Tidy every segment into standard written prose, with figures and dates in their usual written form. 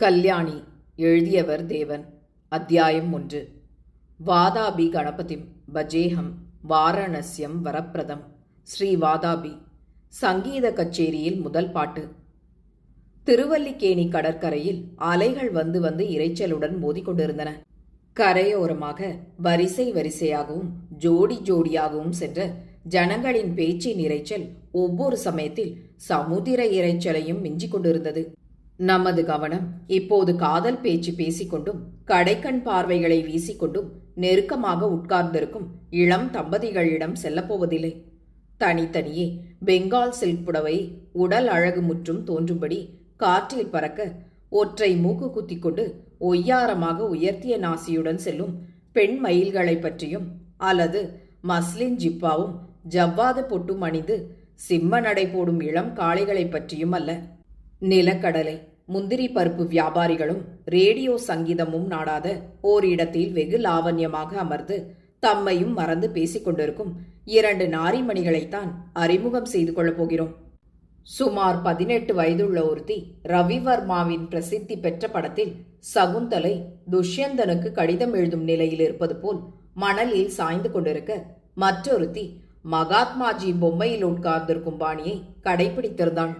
கல்யாணி. எழுதியவர் தேவன். அத்தியாயம் 1. வாதாபி கணபதிம் பஜேஹம் வாரணஸ்யம் வரப்பிரதம். ஸ்ரீ வாதாபி. சங்கீத கச்சேரியில் முதல் பாட்டு. திருவல்லிக்கேணி கடற்கரையில் அலைகள் வந்து வந்து இரைச்சலுடன் மோதிக்கொண்டிருந்தன. கரையோரமாக வரிசை வரிசையாகவும் ஜோடி ஜோடியாகவும் சென்ற ஜனங்களின் பேச்சின் இரைச்சல் ஒவ்வொரு சமயத்தில் சமுத்திர இரைச்சலையும் மிஞ்சிக் கொண்டிருந்தது. நமது கவனம் இப்போது காதல் பேச்சு பேசிக்கொண்டும் கடைக்கண் பார்வைகளை வீசிக்கொண்டும் நெருக்கமாக உட்கார்ந்திருக்கும் இளம் தம்பதிகளிடம் செல்லப்போவதில்லை. தனித்தனியே பெங்கால் சில்க் புடவை உடல் அழகு முற்றும் தோன்றும்படி காற்றில் பறக்க ஒற்றை மூக்கு குத்தி கொண்டு ஒய்யாரமாக உயர்த்திய நாசியுடன் செல்லும் பெண் மயில்களை பற்றியும், அல்லது மஸ்லின் ஜிப்பாவும் ஜவ்வாது பொட்டும் அணிந்து சிம்ம நடை போடும் இளம் காளைகளை பற்றியும் அல்ல. நிலக்கடலை முந்திரி பருப்பு வியாபாரிகளும் ரேடியோ சங்கீதமும் நாடாத ஓரிடத்தில் வெகு லாவண்யமாக அமர்ந்து தம்மையும் மறந்து பேசிக்கொண்டிருக்கும் 2 நாரிமணிகளைத்தான் அறிமுகம் செய்து கொள்ளப் போகிறோம். சுமார் 18 வயதுள்ள ஒருத்தி ரவிவர்மாவின் பிரசித்தி பெற்ற படத்தில் சகுந்தலை துஷ்யந்தனுக்கு கடிதம் எழுதும் நிலையில் இருப்பது போல் மணலில் சாய்ந்து கொண்டிருக்க, மற்றொருத்தி மகாத்மாஜி பொம்மையில் உட்கார்ந்திருக்கும் பாணியை கடைபிடித்திருந்தாள்.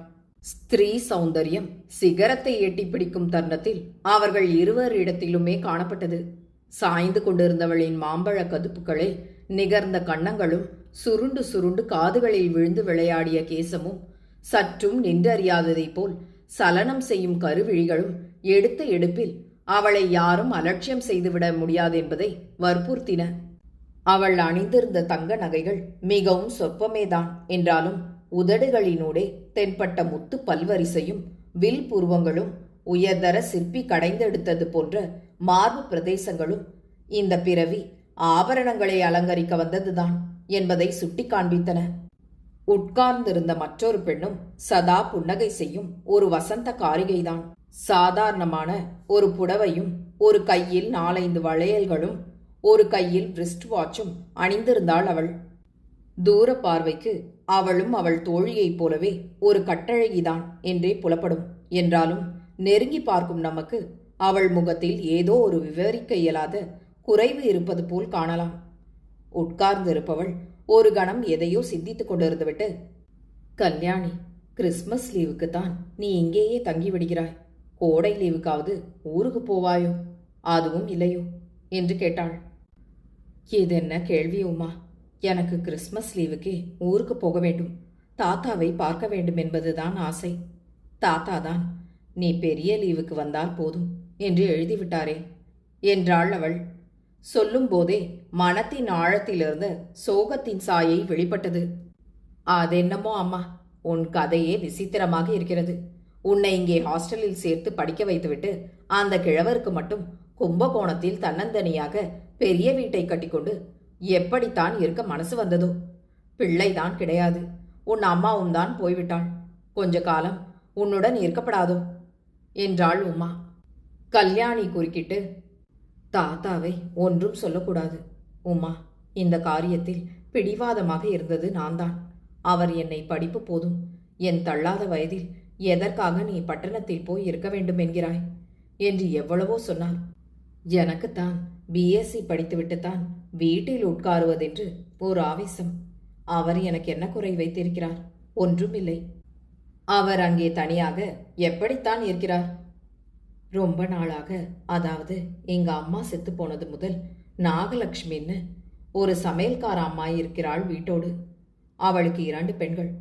ஸ்திரீ சௌந்தரியம் சிகரத்தை எட்டி பிடிக்கும் தருணத்தில் அவர்கள் இருவரிடத்திலுமே காணப்பட்டது. சாய்ந்து கொண்டிருந்தவளின் மாம்பழ கதுப்புகளே நிகர்ந்த கன்னங்களும் சுருண்டு சுருண்டு காதுகளில் விழுந்து விளையாடிய கேசமும் சற்றும் நின்றறியாததைப் போல் சலனம் செய்யும் கருவிழிகளும் எடுத்த எடுப்பில் அவளை யாரும் அலட்சியம் செய்துவிட முடியாது என்பதை வற்புறுத்தின. அவள் அணிந்திருந்த தங்க நகைகள் மிகவும் சொற்பமேதான் என்றாலும் உதடுகளினூடே தென்பட்ட முத்து பல்வரிசையும் வில் புருவங்களும் உயர்தர சிற்பி கடைந்தெடுத்தது போன்ற மார்பு பிரதேசங்களும் இந்த பிறவி ஆபரணங்களை அலங்கரிக்க வந்ததுதான் என்பதை சுட்டி காண்பித்தன. உட்கார்ந்திருந்த மற்றொரு பெண்ணும் சதா புன்னகை செய்யும் ஒரு வசந்த காரிகைதான். சாதாரணமான ஒரு புடவையும் ஒரு கையில் 4-5 வளையல்களும் ஒரு கையில் ரிஸ்ட் வாட்சும் அணிந்திருந்தாள் அவள். தூர பார்வைக்கு அவளும் அவள் தோழியைப் போலவே ஒரு கட்டழகிதான் என்றே புலப்படும். என்றாலும் நெருங்கி பார்க்கும் நமக்கு அவள் முகத்தில் ஏதோ ஒரு விவரிக்க இயலாத குறைவு இருப்பது போல் காணலாம். உட்கார்ந்திருப்பவள் ஒரு கணம் எதையோ சிந்தித்துக் கொண்டிருந்துவிட்டு, கல்யாணி, கிறிஸ்மஸ் லீவுக்குத்தான் நீ இங்கேயே தங்கி விடுகிறாய். கோடை லீவுக்காவது ஊருக்கு போவாயோ? அதுவும் இல்லையோ என்று கேட்டாள். இதென்ன கேள்வி உமா? எனக்கு கிறிஸ்மஸ் லீவுக்கே ஊருக்கு போக வேண்டும், தாத்தாவை பார்க்க வேண்டும் என்பதுதான் ஆசை. தாத்தா தான் நீ பெரிய லீவுக்கு வந்தால் போதும் என்று எழுதிவிட்டாரே என்றாள் அவள். சொல்லும் போதே மனத்தின் ஆழத்திலிருந்து சோகத்தின் சாயை வெளிப்பட்டது. அதென்னமோ அம்மா, உன் கதையே விசித்திரமாக இருக்கிறது. உன்னை இங்கே ஹாஸ்டலில் சேர்த்து படிக்க வைத்துவிட்டு அந்த கிழவருக்கு மட்டும் கும்பகோணத்தில் தன்னந்தனியாக பெரிய வீட்டை கட்டிக்கொண்டு எப்படித்தான் இருக்க மனசு வந்ததோ? பிள்ளைதான் கிடையாது, உன் அம்மாவும் தான் போய்விட்டாள். கொஞ்ச காலம் உன்னுடன் இருக்கப்படாதோ என்றாள் உமா. கல்யாணி குறுக்கிட்டு, தாத்தாவை ஒன்றும் சொல்லக்கூடாது உமா. இந்த காரியத்தில் பிடிவாதமாக இருந்தது நான் தான். அவர் என்னை படிப்பு போதும், என் தள்ளாத வயதில் எதற்காக நீ பட்டணத்தில் போய் இருக்க வேண்டும் என்கிறாய் என்று எவ்வளவோ சொன்னார். எனக்குத்தான் பிஎஸ்சி படித்துவிட்டுத்தான் வீட்டில் உட்காருவதென்று ஒரு ஆவேசம். அவர் எனக்கு என்ன குறை வைத்திருக்கிறார்? ஒன்றும் இல்லை. அவர் அங்கே தனியாக எப்படித்தான் இருக்கிறார்? ரொம்ப நாளாக, அதாவது எங்க அம்மா செத்து போனது முதல் நாகலட்சுமின்னு ஒரு சமையல்கார அம்மா இருக்கிறாள் வீட்டோடு. அவளுக்கு 2 பெண்கள்.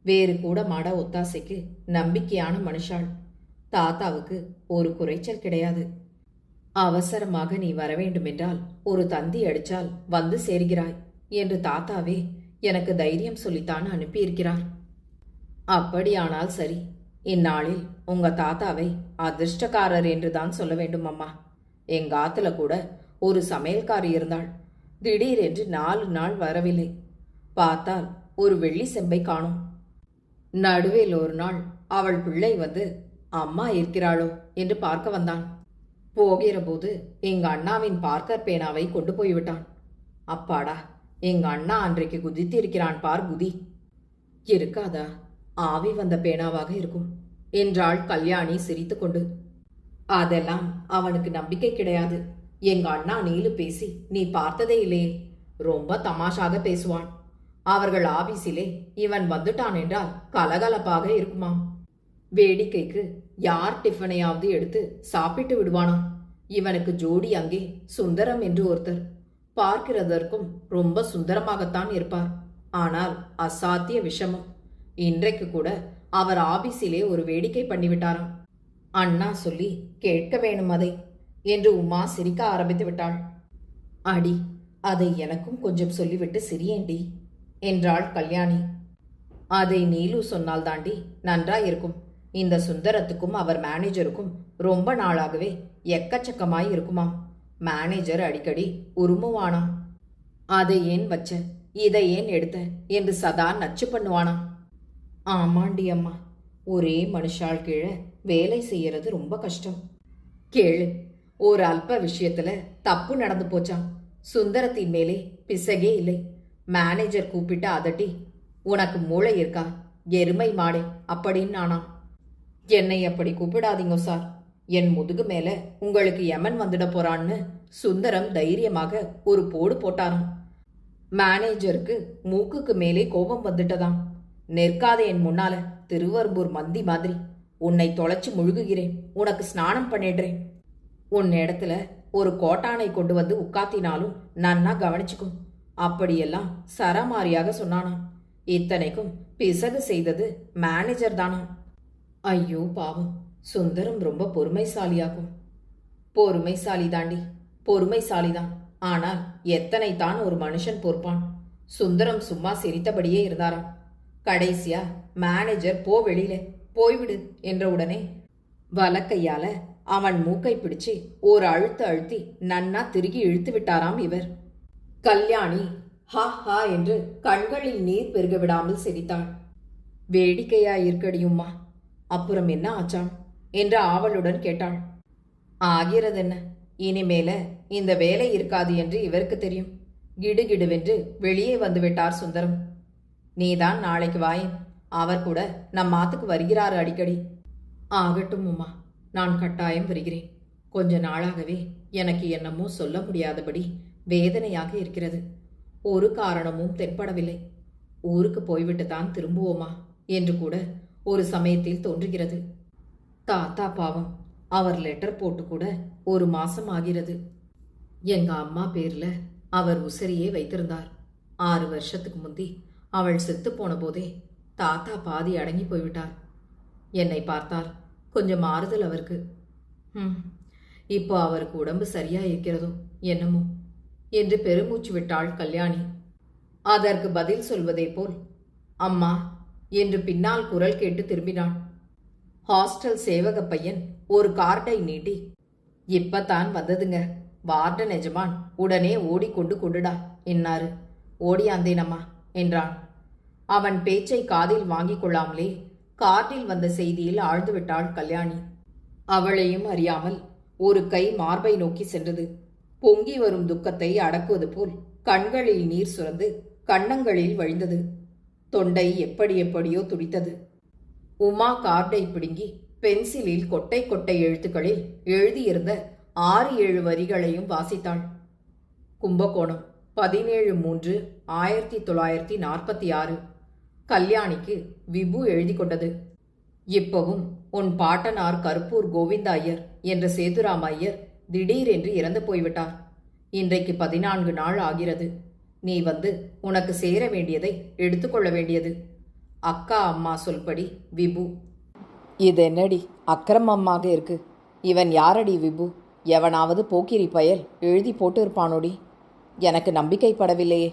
வேறு கூட மாட ஒத்தாசைக்கு நம்பிக்கையான மனுஷாள். தாத்தாவுக்கு ஒரு குறைச்சல் கிடையாது. அவசரமாக நீ வரவேண்டுமென்றால் ஒரு தந்தி அடிச்சால் வந்து சேர்கிறாய் என்று தாத்தாவே எனக்கு தைரியம் சொல்லித்தான் அனுப்பியிருக்கிறார். அப்படியானால் சரி, இந்நாளில் உங்க தாத்தாவை அதிர்ஷ்டக்காரர் என்றுதான் சொல்ல வேண்டும் அம்மா. எங்க ஆத்துல கூட ஒரு சமையல்காரி இருந்தாள். திடீரென்று 4 நாள் வரவில்லை. பார்த்தால் ஒரு வெள்ளி செம்பை காணோம். நடுவில் ஒரு நாள் அவள் பிள்ளை வந்து அம்மா இருக்கிறாளோ என்று பார்க்க வந்தான். போகிற போது எங்க அண்ணாவின் பார்க்கர் பேனாவை கொண்டு போய்விட்டான். அப்பாடா, எங்க அண்ணா அன்றைக்கு குதித்திருக்கிறான் பார் குதி. இருக்காதா? ஆவி வந்த பேனாவாக இருக்கும் என்றாள் கல்யாணி சிரித்துக்கொண்டு. அதெல்லாம் அவனுக்கு நம்பிக்கை கிடையாது. எங்க அண்ணா நீலு பேசி நீ பார்த்ததே இல்லையே. ரொம்ப தமாஷாக பேசுவான். அவர்கள் ஆபீஸிலே இவன் வந்துட்டான் என்றால் கலகலப்பாக இருக்குமாம். வேடிக்கைக்கு யார் டிஃபனையாவது எடுத்து சாப்பிட்டு விடுவானாம். இவனுக்கு ஜோடி அங்கே சுந்தரம் என்று ஒருத்தர். பார்க்கிறதற்கும் ரொம்ப சுந்தரமாகத்தான் இருப்பார். ஆனால் அசாத்திய விஷமம். இன்றைக்கு கூட அவர் ஆபீஸிலே ஒரு வேடிக்கை பண்ணிவிட்டாராம். அண்ணா சொல்லி கேட்க வேணும் அதை என்று உமா சிரிக்க ஆரம்பித்து விட்டாள். அடி, அதை எனக்கும் கொஞ்சம் சொல்லிவிட்டு சிரியேண்டி என்றாள் கல்யாணி. அதை நீலு சொன்னால் தாண்டி நன்றாயிருக்கும். இந்த சுந்தரத்துக்கும் அவர் மேனேஜருக்கும் ரொம்ப நாளாகவே எக்கச்சக்கமாய் இருக்குமாம். மேனேஜர் அடிக்கடி உருமுவானாம். அதை ஏன் வச்ச, இதை ஏன் எடுத்த என்று சதா நச்சு பண்ணுவானாம். ஆமாண்டி அம்மா, ஒரே மனுஷாள் கீழே வேலை செய்யறது ரொம்ப கஷ்டம். கேளு, ஒரு அல்ப விஷயத்துல தப்பு நடந்து போச்சான். சுந்தரத்தின் மேலே பிசகே இல்லை. மேனேஜர் கூப்பிட்டு அதட்டி, உனக்கு மூளை இருக்கா எருமை மாடே அப்படின்னு நானாம். என்னை அப்படி கூப்பிடாதீங்க சார், என் முதுகு மேல உங்களுக்கு யமன் வந்துட போறான்னு சுந்தரம் தைரியமாக ஒரு போடு போட்டாராம். மேனேஜருக்கு மூக்குக்கு மேலே கோபம் வந்துட்டதாம். நிற்காதே என் முன்னால, திருவரும்பூர் மந்தி மாதிரி. உன்னை தொலைச்சு முழுகுகிறேன், உனக்கு ஸ்நானம் பண்ணிடுறேன். உன் இடத்துல ஒரு கோட்டானை கொண்டு வந்து உட்காத்தினாலும் நன்னா கவனிச்சுக்கும் அப்படியெல்லாம் சரமாரியாக சொன்னானாம். இத்தனைக்கும் பிசகு செய்தது மேனேஜர் தானாம். ஐயோ பாவம், சுந்தரம் ரொம்ப பொறுமைசாலியாகும். பொறுமைசாலி தாண்டி, பொறுமைசாலிதான். ஆனால் எத்தனை தான் ஒரு மனுஷன் பொறுப்பான். சுந்தரம் சும்மா சிரித்தபடியே இருந்தாராம். கடைசியா மேனேஜர் போ வெளியில போய்விடு என்ற உடனே வலக்கையால அவன் மூக்கை பிடிச்சு ஒரு அழுத்த அழுத்தி நன்னா திருகி இழுத்து விட்டாராம் இவர். கல்யாணி ஹா ஹா என்று கண்களில் நீர் பெருக விடாமல் சிரித்தாள். வேடிக்கையா இருக்கடியும்மா, அப்புறம் என்ன ஆச்சான் என்ற ஆவலுடன் கேட்டாள். ஆகிறதென்ன, இனிமேல இந்த வேலை இருக்காது என்று இவருக்கு தெரியும். கிடுகிடுவென்று வெளியே வந்துவிட்டார் சுந்தரம். நீதான் நாளைக்கு வாயேன், அவர் கூட நம் மாத்துக்கு வருகிறார் அடிக்கடி. ஆகட்டும் உமா, நான் கட்டாயம் வருகிறேன். கொஞ்ச நாளாகவே எனக்கு என்னமோ சொல்ல முடியாதபடி வேதனையாக இருக்கிறது. ஒரு காரணமும் தென்படவில்லை. ஊருக்கு போய்விட்டு தான் திரும்புவோமா என்று கூட ஒரு சமயத்தில் தோன்றுகிறது. தாத்தா பாவம், அவர் லெட்டர் போட்டு கூட ஒரு மாசம் ஆகிறது. எங்க அம்மா பேர்ல அவர் உசரியே வைத்திருந்தார். 6 வருஷத்துக்கு முந்தி அவள் செத்து போன போதே தாத்தா பாதி அடங்கி போய்விட்டார். என்னை பார்த்தார், கொஞ்சம் ஆறுதல் அவருக்கு. இப்போ அவருக்கு உடம்பு சரியா இருக்கிறதோ என்னமோ என்று பெருமூச்சு விட்டாள் கல்யாணி. அதற்கு பதில் சொல்வதே போல் அம்மா என்று பின்னால் குரல் கேட்டு திரும்பினாள். ஹாஸ்டல் சேவக பையன் ஒரு கார்டை நீட்டி, இப்பத்தான் வந்ததுங்க வார்டன் எஜமான், உடனே ஓடிக்கொண்டு கொண்டுடா என்னாரு. ஓடியாந்தேனம்மா என்றான். அவன் பேச்சை காதில் வாங்கிக் கொள்ளாமலே கார்டில் வந்த செய்தியில் ஆழ்ந்து விட்டாள் கல்யாணி. அவளையும் அறியாமல் ஒரு கை மார்பை நோக்கி சென்றது. பொங்கி வரும் துக்கத்தை அடக்குவது போல் கண்களில் நீர் சுரந்து கன்னங்களில் வழிந்தது. தொண்டை எப்படி எப்படியோ துடித்தது. உமா கார்டை பிடுங்கி பென்சிலில் கொட்டை கொட்டை எழுத்துக்களில் எழுதியிருந்த 6-7 வரிகளையும் வாசித்தாள். கும்பகோணம் 17/3/1946. கல்யாணிக்கு விபு எழுதி கொண்டது. இப்பவும் உன் பாட்டனார் கருப்பூர் கோவிந்த ஐயர் என்ற சேதுராம ஐயர் திடீரென்று இறந்து போய்விட்டார். இன்றைக்கு 14 நாள் ஆகிறது. நீ வந்து உனக்கு சேர வேண்டியதை எடுத்துக்கொள்ள வேண்டியது. அக்கா அம்மா சொல்படி விபு. இது என்னடி அக்கிரமமாக இருக்கு? இவன் யாரடி விபு? எவனாவது போக்கிரி பயல் எழுதி போட்டு இருப்பானோடி. எனக்கு நம்பிக்கைப்படவில்லையே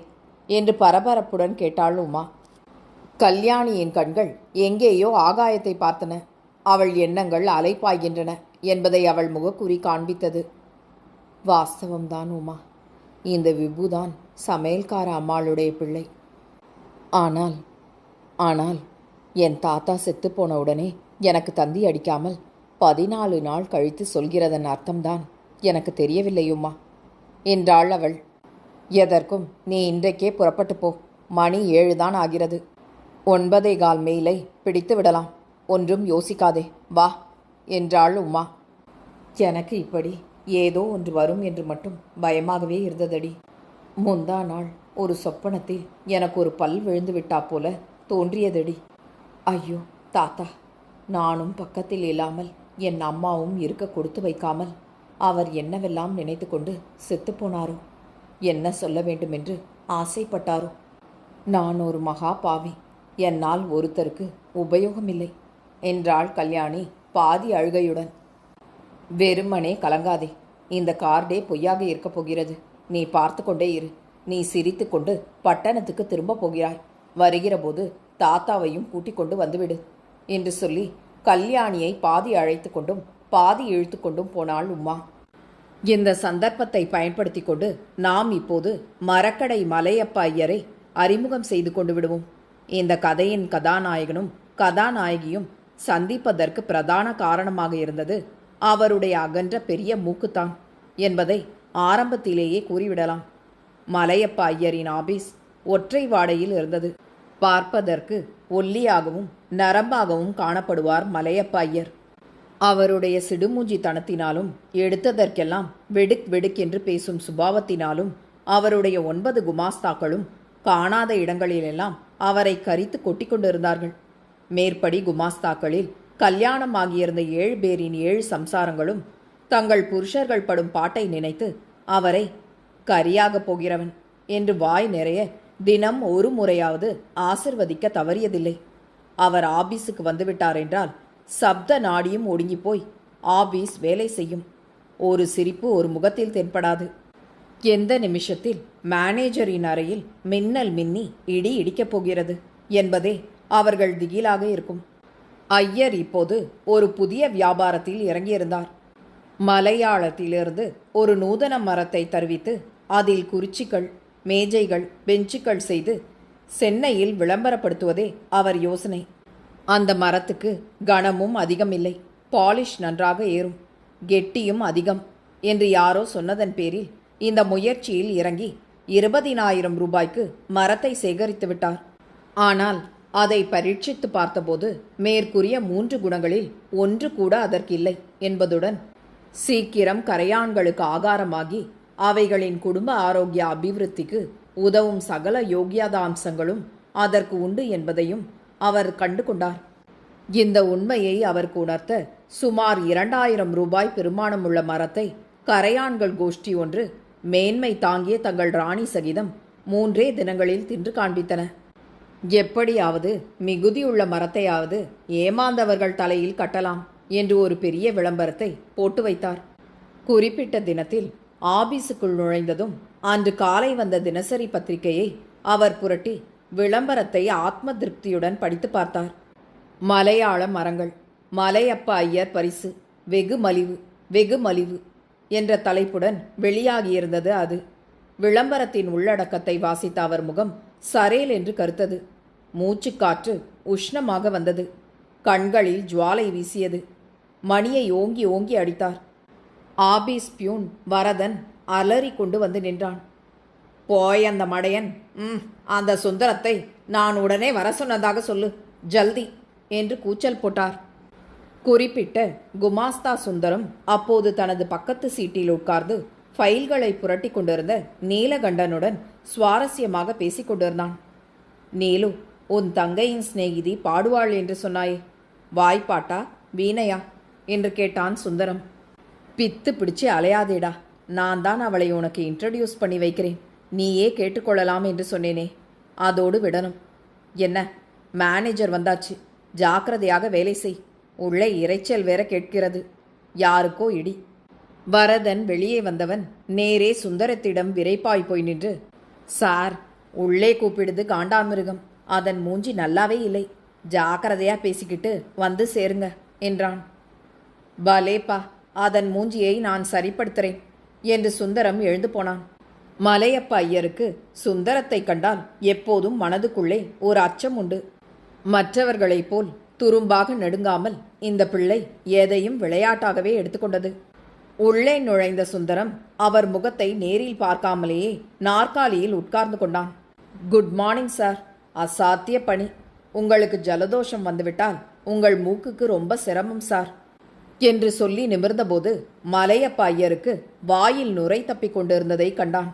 என்று பரபரப்புடன் கேட்டாள் உமா. கல்யாணியின் கண்கள் எங்கேயோ ஆகாயத்தை பார்த்தன. அவள் எண்ணங்கள் அலைப்பாய்கின்றன என்பதை அவள் முகக்குறி காண்பித்தது. வாஸ்தவம்தான் உமா, இந்த விபுதான் சமையல்கார அம்மாளுடைய பிள்ளை. ஆனால் ஆனால் என் தாத்தா செத்து போன உடனே எனக்கு தந்தி அடிக்காமல் 14 நாள் கழித்து சொல்கிறதன் அர்த்தம்தான் எனக்கு தெரியவில்லையும்மா என்றாள் அவள். எதற்கும் நீ இன்றைக்கே புறப்பட்டு போ. மணி 7 தான் ஆகிறது. 9:15 மெயிலை பிடித்து விடலாம். ஒன்றும் யோசிக்காதே, வா என்றாள் உமா. எனக்கு இப்படி ஏதோ ஒன்று வரும் என்று மட்டும் பயமாகவே இருந்ததடி. முந்தா நாள் ஒரு சொப்பனத்தில் எனக்கு ஒரு பல் விழுந்து விட்டா போல தோன்றியதடி. ஐயோ தாத்தா, நானும் பக்கத்தில் இல்லாமல் என் அம்மாவும் இருக்க கொடுத்து வைக்காமல் அவர் என்னவெல்லாம் நினைத்து கொண்டு செத்துப்போனாரோ, என்ன சொல்ல வேண்டுமென்று ஆசைப்பட்டாரோ. நான் ஒரு மகா பாவி, என்னால் ஒருத்தருக்கு உபயோகமில்லை என்றாள் கல்யாணி பாதி அழுகையுடன். வெறுமனே கலங்காதே, இந்த கார்டே பொய்யாக இருக்கப் போகிறது. நீ பார்த்து கொண்டே இரு. நீ சிரித்து கொண்டு பட்டணத்துக்கு திரும்ப போகிறாய். வருகிற போது தாத்தாவையும் கூட்டிக் கொண்டு வந்துவிடு என்று சொல்லி கல்யாணியை பாதி அழைத்து கொண்டும் பாதி இழுத்து கொண்டும் போனாள் உமா. இந்த சந்தர்ப்பத்தை பயன்படுத்தி கொண்டு நாம் இப்போது மரக்கடை மலையப்ப ஐயரை அறிமுகம் செய்து கொண்டு விடுவோம். இந்த கதையின் கதாநாயகனும் கதாநாயகியும் சந்திப்பதற்கு பிரதான காரணமாக இருந்தது அவருடைய அகன்ற பெரிய மூக்குத்தான் என்பதை ஆரம்பத்திலேயே கூறிவிடலாம். மலையப்ப ஐயரின் ஆபீஸ் ஒற்றை வாடையில் இருந்தது. பார்ப்பதற்கு ஒல்லியாகவும் நரம்பாகவும் காணப்படுவார் மலையப்ப ஐயர். அவருடைய சிடுமூஞ்சித்தனத்தினாலும் எடுத்ததற்கெல்லாம் வெடுக் வெடுக்கென்று பேசும் சுபாவத்தினாலும் அவருடைய 9 குமாஸ்தாக்களும் காணாத இடங்களிலெல்லாம் அவரை கரித்து கொட்டி கொண்டிருந்தார்கள். மேற்படி குமாஸ்தாக்களில் கல்யாணமாகியிருந்த 7 பேரின் 7 சம்சாரங்களும் தங்கள் புருஷர்கள் படும் பாட்டை நினைத்து அவரை கரியாகப் போகிறவன் என்று வாய் நிறைய தினம் ஒரு முறையாவது ஆசிர்வதிக்க தவறியதில்லை. அவர் ஆபீஸுக்கு வந்துவிட்டார் என்றால் சப்த நாடியும் ஒடுங்கி போய் ஆபீஸ் வேலை செய்யும். ஒரு சிரிப்பு ஒரு முகத்தில் தென்படாது. எந்த நிமிஷத்தில் மேனேஜரின் அறையில் மின்னல் மின்னி இடி இடிக்கப் போகிறது என்பதே அவர்கள் திகிலாக இருக்கும். ஐயர் இப்போது ஒரு புதிய வியாபாரத்தில் இறங்கியிருந்தார். மலையாளத்திலிருந்து ஒரு நூதன மரத்தை தருவித்து அதில் குறிச்சிகள், மேஜைகள், பெஞ்சுகள் செய்து சென்னையில் விளம்பரப்படுத்துவதே அவர் யோசனை. அந்த மரத்துக்கு கனமும் அதிகமில்லை, பாலிஷ் நன்றாக ஏறும், கெட்டியும் அதிகம் என்று யாரோ சொன்னதன் பேரில் இந்த முயற்சியில் இறங்கி 20,000 ரூபாய்க்கு மரத்தை சேகரித்து விட்டார். ஆனால் அதை பரீட்சித்து பார்த்தபோது மேற்கூறிய 3 குணங்களில் ஒன்று கூட அதற்கில்லை என்பதுடன் சீக்கிரம் கரையான்களுக்கு ஆகாரமாகி அவைகளின் குடும்ப ஆரோக்கிய அபிவிருத்திக்கு உதவும் சகல யோகியாதாம்சங்களும் அதற்கு உண்டு என்பதையும் அவர் கண்டு கொண்டார். இந்த உண்மையை அவருக்கு உணர்த்த சுமார் 2,000 ரூபாய் பெருமானமுள்ள மரத்தை கரையான்கள் கோஷ்டி ஒன்று மேன்மை தாங்கிய தங்கள் ராணி சகிதம் 3 தினங்களில் தின்று காண்பித்தன. எப்படியாவது மிகுதியுள்ள மரத்தையாவது ஏமாந்தவர்கள் தலையில் கட்டலாம் என்று ஒரு பெரிய விளம்பரத்தை போட்டு வைத்தார். குறிப்பிட்ட தினத்தில் ஆபீஸுக்குள் நுழைந்ததும் அன்று காலை வந்த தினசரி பத்திரிகையை அவர் புரட்டி விளம்பரத்தை ஆத்ம திருப்தியுடன் படித்து பார்த்தார். மலையாள மரங்கள், மலையப்ப ஐயர் பரிசு, வெகு மலிவு வெகு மலிவு என்ற தலைப்புடன் வெளியாகியிருந்தது அது. விளம்பரத்தின் உள்ளடக்கத்தை வாசித்த அவர் முகம் சரேல் என்று கருத்தது. மூச்சுக்காற்று உஷ்ணமாக வந்தது. கண்களில் ஜுவாலை வீசியது. மணியை ஓங்கி ஓங்கி அடித்தார். ஆபீஸ் பியூன் வரதன் அலறி கொண்டு வந்து நின்றான். போய் அந்த மடையன், அந்த சுந்தரத்தை நான் உடனே வர சொன்னதாக சொல்லு, ஜல்தி என்று கூச்சல் போட்டார். குறிப்பிட்ட குமாஸ்தா சுந்தரம் அப்போது தனது பக்கத்து சீட்டில் உட்கார்ந்து ஃபைல்களை புரட்டி கொண்டிருந்த நீலகண்டனுடன் சுவாரஸ்யமாக பேசிக் கொண்டிருந்தான். நீலு, உன் தங்கையின் சிநேகிதி பாடுவாள் என்று சொன்னாயே, வாய்ப்பாட்டா வீணையா என்று கேட்டான் சுந்தரம். பித்து பிடிச்சு அலையாதேடா, நான் தான் அவளை உனக்கு இன்ட்ரடியூஸ் பண்ணி வைக்கிறேன், நீயே கேட்டுக்கொள்ளலாம் என்று சொன்னேனே, அதோடு விடணும். என்ன, மேனேஜர் வந்தாச்சு, ஜாக்கிரதையாக வேலை செய், உள்ளே இரைச்சல் வேற கேட்கிறது, யாருக்கோ இடி. வரதன் வெளியே வந்தவன் நேரே சுந்தரத்திடம் விரைப்பாய் போய் நின்று, சார், உள்ளே கூப்பிடுது காண்டாமிருகம், அதன் மூஞ்சி நல்லாவே இல்லை, ஜாக்கிரதையா பேசிக்கிட்டு வந்து சேருங்க என்றான். பலேப்பா, அதன் மூஞ்சியை நான் சரிப்படுத்துறேன் என்று சுந்தரம் எழுந்து போனான். மலையப்ப ஐயருக்கு சுந்தரத்தை கண்டால் எப்போதும் மனதுக்குள்ளே ஒரு அச்சம் உண்டு. மற்றவர்களைப் போல் துரும்பாக நடுங்காமல் இந்த பிள்ளை எதையும் விளையாட்டாகவே எடுத்துக்கொண்டது. உள்ளே நுழைந்த சுந்தரம் அவர் முகத்தை நேரில் பார்க்காமலேயே நாற்காலியில் உட்கார்ந்து கொண்டான். Good morning sir. அசாத்திய பணி. உங்களுக்கு ஜலதோஷம் வந்துவிட்டால் உங்கள் மூக்குக்கு ரொம்ப சிரமம் சார். என்று சொல்லி நிமிர்ந்தபோது மலையப்ப ஐயருக்கு வாயில் நுரை தப்பிக் கொண்டிருந்ததை கண்டான்.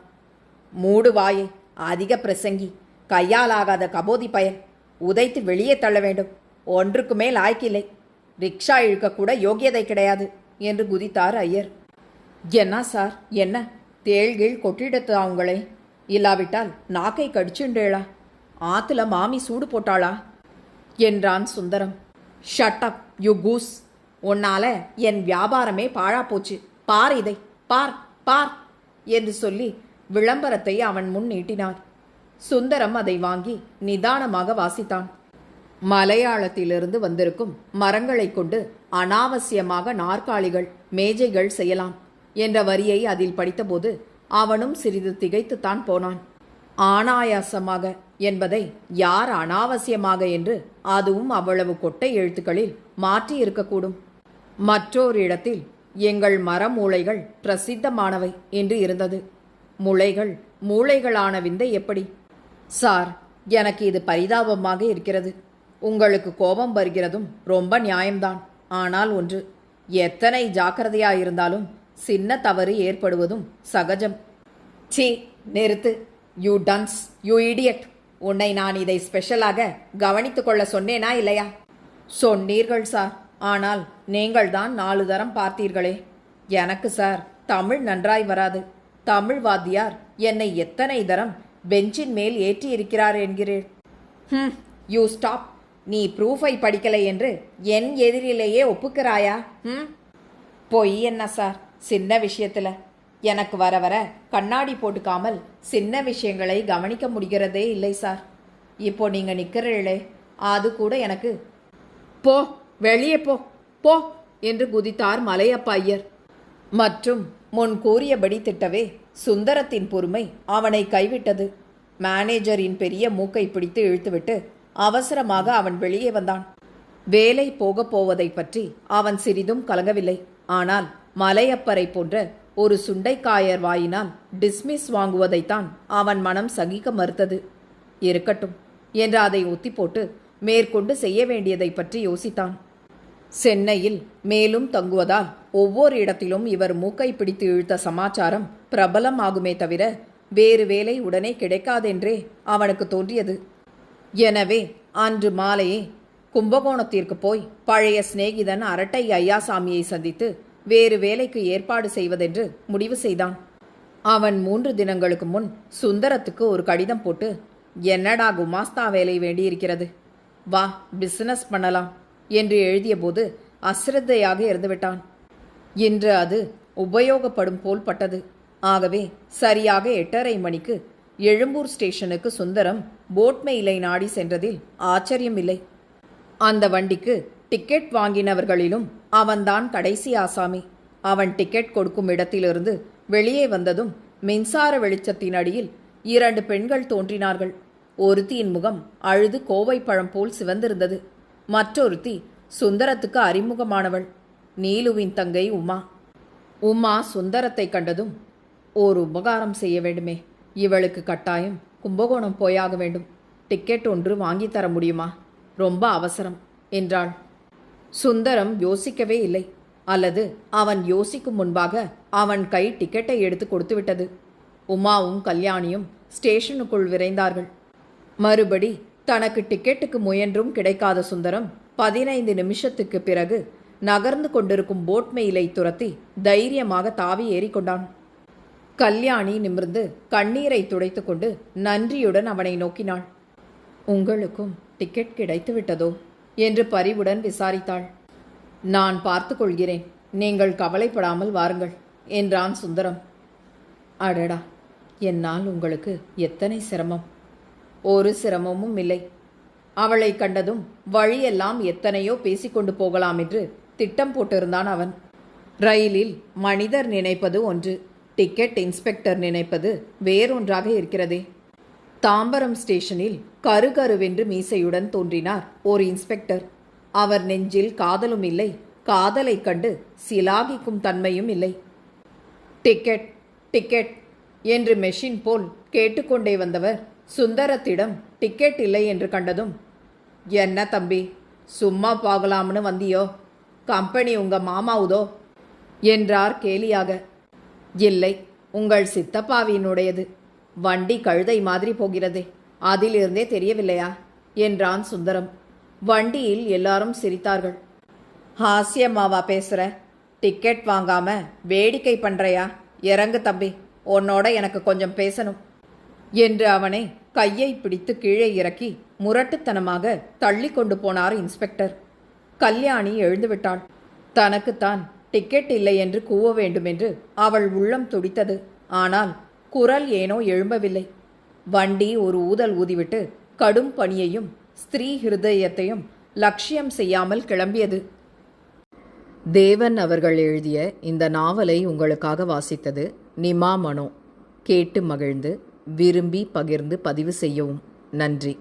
மூடு வாயை, அதிக பிரசங்கி, கையால் ஆகாத கபோதி பயல், உதைத்து வெளியே தள்ள வேண்டும். ஒன்றுக்கு மேல் லாய்க்கில்லை. ரிக்ஷா இழுக்கக்கூட யோகியதை கிடையாது என்று குதித்தார் ஐயர். என்ன சார், என்ன தேள்கீழ் கொட்டிடத்தா உங்களை? இல்லாவிட்டால் நாக்கை கடிச்சுண்டேளா? ஆத்துல மாமி சூடு போட்டாளா என்றான் Sundaram. Shut up you goose. உன்னால என் வியாபாரமே பாழா போச்சு. பார் இதை, பார் பார் என்று சொல்லி விளம்பரத்தை அவன் முன் நீட்டினார். சுந்தரம் அதை வாங்கி நிதானமாக வாசித்தான். மலையாளத்திலிருந்து வந்திருக்கும் மரங்களை கொண்டு அனாவசியமாக நாற்காலிகள், மேஜைகள் செய்யலாம் என்ற வரியை அதில் படித்தபோது அவனும் சிறிது திகைத்துத்தான் போனான். ஆனாயாசமாக என்பதை யார் அனாவசியமாக என்று அதுவும் அவ்வளவு கொட்டை எழுத்துக்களில் மாற்றி இருக்கக்கூடும். மற்றொரு இடத்தில் எங்கள் மரமூளைகள் பிரசித்தமானவை என்று இருந்தது. முளைகள் மூளைகளான விந்தை எப்படி? சார், எனக்கு இது பரிதாபமாக இருக்கிறது. உங்களுக்கு கோபம் வருகிறதும் ரொம்ப நியாயம்தான். ஆனால் ஒன்று, எத்தனை ஜாக்கிரதையாயிருந்தாலும் சின்ன தவறு ஏற்படுவதும் சகஜம். சீ, நிறுத்து. You dunce, you idiot. உன்னை நான் இதை ஸ்பெஷலாக கவனித்துக் கொள்ள சொன்னேனா இல்லையா? சொன்னீர்கள் சார். ஆனால் நீங்கள் தான் 4 தரம் பார்த்தீர்களே. எனக்கு சார் தமிழ் நன்றாய் வராது. தமிழ் வாத்தியார் என்னை எத்தனை தரம் பெஞ்சின் மேல் ஏற்றி இருக்கிறார் என்கிறேன். You stop. நீ ப்ரூஃபை படிக்கலை என்று என் எதிரிலேயே ஒப்புக்கிறாயா? பொய் என்ன சார், சின்ன விஷயத்துல. எனக்கு வர வர கண்ணாடி போட்டுக்காமல் சின்ன விஷயங்களை கவனிக்க முடிகிறதே இல்லை சார். இப்போ நீங்க நிக்கிறீங்களே, அது கூட எனக்கு. போ, வெளியே போ போ என்று குதித்தார் மலையப்ப ஐயர். மற்றும் முன் கூறியபடி திட்டவே சுந்தரத்தின் பொறுமை அவனை கைவிட்டது. மேனேஜரின் பெரிய மூக்கை பிடித்து இழுத்துவிட்டு அவசரமாக அவன் வெளியே வந்தான். வேலை போகப் போவதை பற்றி அவன் சிறிதும் கலங்கவில்லை. ஆனால் மலையப்பரை போன்ற ஒரு சுண்டைக்காயர் வாயினால் டிஸ்மிஸ் வாங்குவதைத்தான் அவன் மனம் சகிக்க மறுத்தது. இருக்கட்டும் என்று அதை ஒத்தி போட்டு மேற்கொண்டு செய்ய வேண்டியதை பற்றி யோசித்தான். சென்னையில் மேலும் தங்குவதால் ஒவ்வொரு இடத்திலும் இவர் மூக்கை பிடித்து இழுத்த சமாச்சாரம் பிரபலம் ஆகுமே தவிர வேறு வேலை உடனே கிடைக்காதென்றே அவனுக்கு தோன்றியது. எனவே அன்று மாலையே கும்பகோணத்திற்கு போய் பழைய சிநேகிதன் அரட்டை ஐயாசாமியை சந்தித்து வேறு வேலைக்கு ஏற்பாடு செய்வதென்று முடிவு செய்தான். அவன் 3 தினங்களுக்கு முன் சுந்தரத்துக்கு ஒரு கடிதம் போட்டு, என்னடா குமாஸ்தா வேலை வேண்டியிருக்கிறது, வா பிசினஸ் பண்ணலாம் என்று எழுதியபோது அசிரத்தையாக இருந்துவிட்டான். இன்று அது உபயோகப்படும் போல் பட்டது. ஆகவே சரியாக 8:30 மணிக்கு எழும்பூர் ஸ்டேஷனுக்கு சுந்தரம் போட்மெயிலை நாடி சென்றதில் ஆச்சரியமில்லை. அந்த வண்டிக்கு டிக்கெட் வாங்கினவர்களிலும் அவன்தான் கடைசி ஆசாமி. அவன் டிக்கெட் கொடுக்கும் இடத்திலிருந்து வெளியே வந்ததும் மின்சார வெளிச்சத்தின் அடியில் 2 பெண்கள் தோன்றினார்கள். ஒருத்தியின் முகம் அழுது கோவை பழம் போல் சிவந்திருந்தது. மற்றொருத்தி சுந்தரத்துக்கு அறிமுகமானவள், நீலுவின் தங்கை உமா. உமா சுந்தரத்தை கண்டதும், ஓர் உபகாரம் செய்ய வேண்டுமே, இவளுக்கு கட்டாயம் கும்பகோணம் போயாக வேண்டும். டிக்கெட் ஒன்று வாங்கித்தர முடியுமா? ரொம்ப அவசரம் என்றாள். சுந்தரம் யோசிக்கவே இல்லை. அல்லது அவன் யோசிக்கும் முன்பாக அவன் கை டிக்கெட்டை எடுத்து கொடுத்துவிட்டது. உமாவும் கல்யாணியும் ஸ்டேஷனுக்குள் விரைந்தார்கள். மறுபடி தனக்கு டிக்கெட்டுக்கு முயன்றும் கிடைக்காத சுந்தரம் 15 நிமிஷத்துக்கு பிறகு நகர்ந்து கொண்டிருக்கும் போட்மெயிலை துரத்தி தைரியமாக தாவி ஏறிக்கொண்டான். கல்யாணி நிமிர்ந்து கண்ணீரை துடைத்து கொண்டு நன்றியுடன் அவனை நோக்கினாள். உங்களுக்கும் டிக்கெட் கிடைத்து விட்டதோ என்று பரிவுடன் விசாரித்தாள். நான் பார்த்து கொள்கிறேன், நீங்கள் கவலைப்படாமல் வாருங்கள் என்றான் சுந்தரம். அடடா, என்னால் உங்களுக்கு எத்தனை சிரமம். ஒரு சிரமமும் இல்லை. அவளை கண்டதும் வழியெல்லாம் எத்தனையோ பேசிக்கொண்டு போகலாம் என்று திட்டம் போட்டிருந்தான் அவன். ரயிலில் மனிதர் நினைப்பது ஒன்று, டிக்கெட் இன்ஸ்பெக்டர் நினைப்பது வேறொன்றாக இருக்கிறதே. தாம்பரம் ஸ்டேஷனில் கருகருவென்று மீசையுடன் தோன்றினார் ஓர் இன்ஸ்பெக்டர். அவர் நெஞ்சில் காதலும் இல்லை, காதலை கண்டு சிலாகிக்கும் தன்மையும் இல்லை. டிக்கெட் டிக்கெட் என்று மெஷின் போல் கேட்டுக்கொண்டே வந்தவர் சுந்தரத்திடம் டிக்கெட் இல்லை என்று கண்டதும், என்ன தம்பி, சும்மா போகலாம்னு வந்தியோ கம்பெனி உங்க மாமாவுதோ என்றார் கேலியாக. இல்லை, உங்கள் சித்தப்பாவினுடையது. வண்டி கழுதை மாதிரி போகிறதே, அதிலிருந்தே தெரியவில்லையா என்றான் சுந்தரம். வண்டியில் எல்லாரும் சிரித்தார்கள். ஹாஸ்யமாவா பேசுற? டிக்கெட் வாங்காம வேடிக்கை பண்றையா? இறங்கு தம்பி, உன்னோட எனக்கு கொஞ்சம் பேசணும் என்று அவனை கையை பிடித்து கீழே இறக்கி முரட்டுத்தனமாக தள்ளி கொண்டு போனார் இன்ஸ்பெக்டர். கல்யாணி எழுந்துவிட்டாள். தனக்குத்தான் டிக்கெட் இல்லை என்று கூவ வேண்டுமென்று அவள் உள்ளம் துடித்தது. ஆனால் குரல் ஏனோ எழும்பவில்லை. வண்டி ஒரு ஊதல் ஊதிவிட்டு கடும் பணியையும் ஸ்திரீ ஹிருதயத்தையும் லட்சியம் செய்யாமல் கிளம்பியது. தேவன் அவர்கள் எழுதிய இந்த நாவலை உங்களுக்காக வாசித்தது நிமா மனோ. கேட்டு மகிழ்ந்து விரும்பி பகிர்ந்து பதிவு செய்யவும். நன்றி.